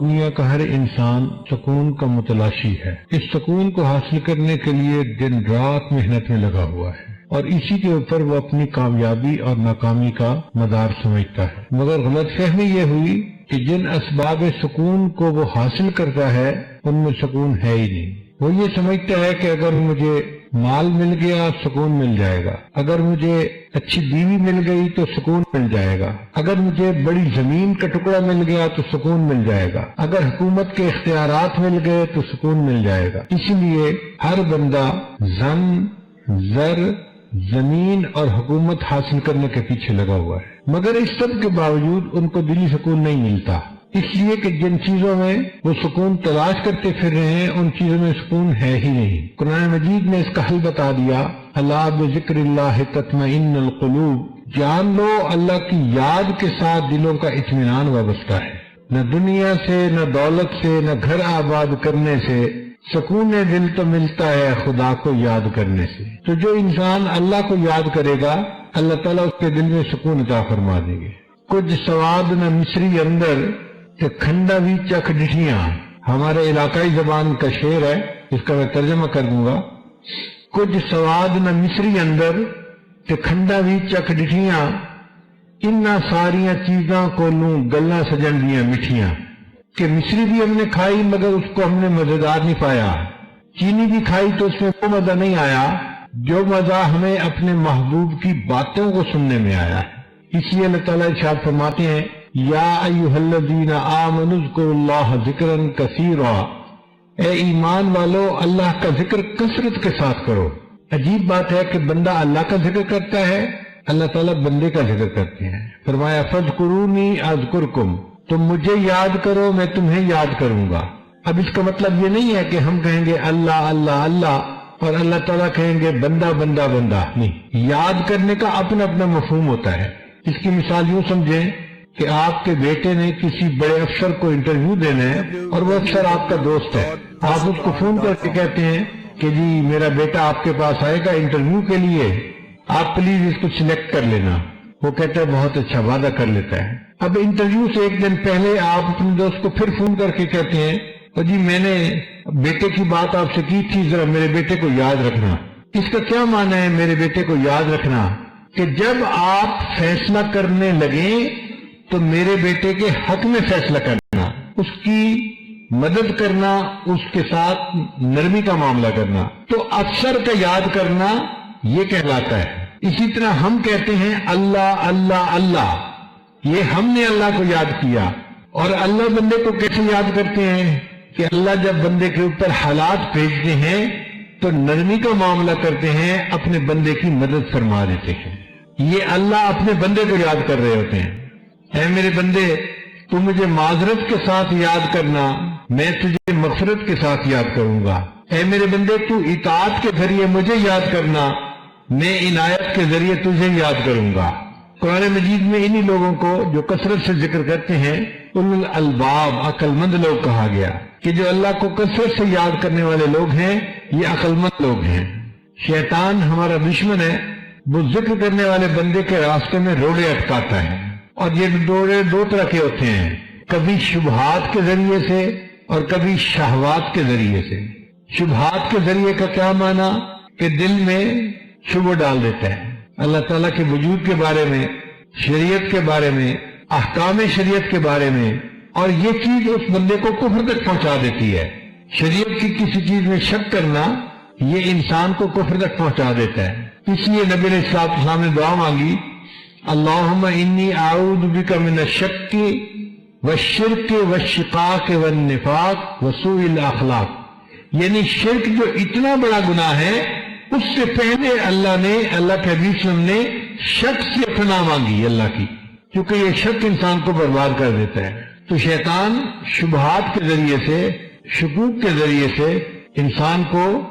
دنیا کا ہر انسان سکون کا متلاشی ہے۔ اس سکون کو حاصل کرنے کے لیے دن رات محنت میں لگا ہوا ہے اور اسی کے اوپر وہ اپنی کامیابی اور ناکامی کا مدار سمجھتا ہے، مگر غلط فہمی یہ ہوئی کہ جن اسباب سکون کو وہ حاصل کرتا ہے ان میں سکون ہے ہی نہیں۔ وہ یہ سمجھتا ہے کہ اگر مجھے مال مل گیا سکون مل جائے گا، اگر مجھے اچھی بیوی مل گئی تو سکون مل جائے گا، اگر مجھے بڑی زمین کا ٹکڑا مل گیا تو سکون مل جائے گا، اگر حکومت کے اختیارات مل گئے تو سکون مل جائے گا۔ اس لیے ہر بندہ زن، زر، زمین اور حکومت حاصل کرنے کے پیچھے لگا ہوا ہے، مگر اس سب کے باوجود ان کو دلی سکون نہیں ملتا، اس لیے کہ جن چیزوں میں وہ سکون تلاش کرتے پھر رہے ہیں ان چیزوں میں سکون ہے ہی نہیں۔ قرآن مجید نے اس کا حل بتا دیا، الا بذکر اللہ تطمئن القلوب، جان لو اللہ کی یاد کے ساتھ دلوں کا اطمینان وابستہ ہے۔ نہ دنیا سے، نہ دولت سے، نہ گھر آباد کرنے سے، سکون دل تو ملتا ہے خدا کو یاد کرنے سے۔ تو جو انسان اللہ کو یاد کرے گا اللہ تعالیٰ اس کے دل میں سکون عطا فرما دیں گے۔ کچھ سواد نہ مصری اندر کہ کھنڈا بھی چکھ ڈٹھیاں، ہمارے علاقائی زبان کا شعر ہے، اس کا میں ترجمہ کر دوں گا۔ کچھ سواد نہ مصری اندر کہ کھنڈا بھی چکھ ڈٹھیاں، انہاں ساریاں چیزاں کو لوں گلاں سجن دیاں مٹھیاں۔ کہ مصری بھی ہم نے کھائی مگر اس کو ہم نے مزیدار نہیں پایا، چینی بھی کھائی تو اس میں وہ مزہ نہیں آیا جو مزہ ہمیں اپنے محبوب کی باتوں کو سننے میں آیا ہے۔ اس لیے اللہ تعالیٰ ارشاد فرماتے ہیں، یا ایھا الذین آمنوا اذکروا اللہ ذکرا کثیرا، اے ایمان والو اللہ کا ذکر کثرت کے ساتھ کرو۔ عجیب بات ہے کہ بندہ اللہ کا ذکر کرتا ہے، اللہ تعالیٰ بندے کا ذکر کرتے ہیں۔ فرمایا فاذکرونی اذکرکم، تم مجھے یاد کرو میں تمہیں یاد کروں گا۔ اب اس کا مطلب یہ نہیں ہے کہ ہم کہیں گے اللہ اللہ اللہ اور اللہ تعالیٰ کہیں گے بندہ بندہ بندہ، نہیں، یاد کرنے کا اپنا اپنا مفہوم ہوتا ہے۔ اس کی مثال یوں سمجھیں کہ آپ کے بیٹے نے کسی بڑے افسر کو انٹرویو دینا ہے اور وہ افسر آپ کا دوست ہے، آپ اس کو فون کر کے کہتے ہیں کہ جی میرا بیٹا آپ کے پاس آئے گا انٹرویو کے لیے، آپ پلیز اس کو سلیکٹ کر لینا۔ وہ کہتا ہے بہت اچھا، وعدہ کر لیتا ہے۔ اب انٹرویو سے ایک دن پہلے آپ اپنے دوست کو پھر فون کر کے کہتے ہیں جی میں نے بیٹے کی بات آپ سے کی تھی، ذرا میرے بیٹے کو یاد رکھنا۔ اس کا کیا معنی ہے میرے بیٹے کو یاد رکھنا؟ کہ جب آپ فیصلہ کرنے لگیں تو میرے بیٹے کے حق میں فیصلہ کرنا، اس کی مدد کرنا، اس کے ساتھ نرمی کا معاملہ کرنا، تو افسر کا یاد کرنا یہ کہلاتا ہے۔ اسی طرح ہم کہتے ہیں اللہ اللہ اللہ، یہ ہم نے اللہ کو یاد کیا۔ اور اللہ بندے کو کیسے یاد کرتے ہیں کہ اللہ جب بندے کے اوپر حالات بھیجتے ہیں تو نرمی کا معاملہ کرتے ہیں، اپنے بندے کی مدد فرما دیتے ہیں۔ یہ اللہ اپنے بندے کو یاد کر رہے ہوتے ہیں، اے میرے بندے تو مجھے معذرت کے ساتھ یاد کرنا، میں تجھے مغفرت کے ساتھ یاد کروں گا۔ اے میرے بندے تو اطاعت کے ذریعے مجھے یاد کرنا، میں عنایت کے ذریعے تجھے یاد کروں گا۔ قرآن مجید میں انہی لوگوں کو جو کثرت سے ذکر کرتے ہیں اولو الالباب، عقل مند لوگ کہا گیا، کہ جو اللہ کو کثرت سے یاد کرنے والے لوگ ہیں یہ عقل مند لوگ ہیں۔ شیطان ہمارا دشمن ہے، وہ ذکر کرنے والے بندے کے راستے میں روڑے اٹکاتا ہے، اور یہ روڑے دو طرح کے ہوتے ہیں، کبھی شبہات کے ذریعے سے اور کبھی شہوات کے ذریعے سے۔ شبہات کے ذریعے کا کیا معنی؟ کہ دل میں شبہ ڈال دیتا ہے اللہ تعالیٰ کے وجود کے بارے میں، شریعت کے بارے میں، احکام شریعت کے بارے میں، اور یہ چیز اس بندے کو کفر تک پہنچا دیتی ہے۔ شریعت کی کسی چیز میں شک کرنا یہ انسان کو کفر تک پہنچا دیتا ہے۔ اس لیے نبی علیہ السلام نے دعا مانگی، اللہم انی اعوذ بک من الشک والشرک والشقاق والنفاق وسوء الاخلاق، یعنی شرک جو اتنا بڑا گناہ ہے اس سے پہلے اللہ کے حبیب صلی اللہ علیہ وسلم نے شک سے پناہ مانگی اللہ کی، کیونکہ یہ شک انسان کو برباد کر دیتا ہے۔ تو شیطان شبہات کے ذریعے سے، شکوک کے ذریعے سے انسان کو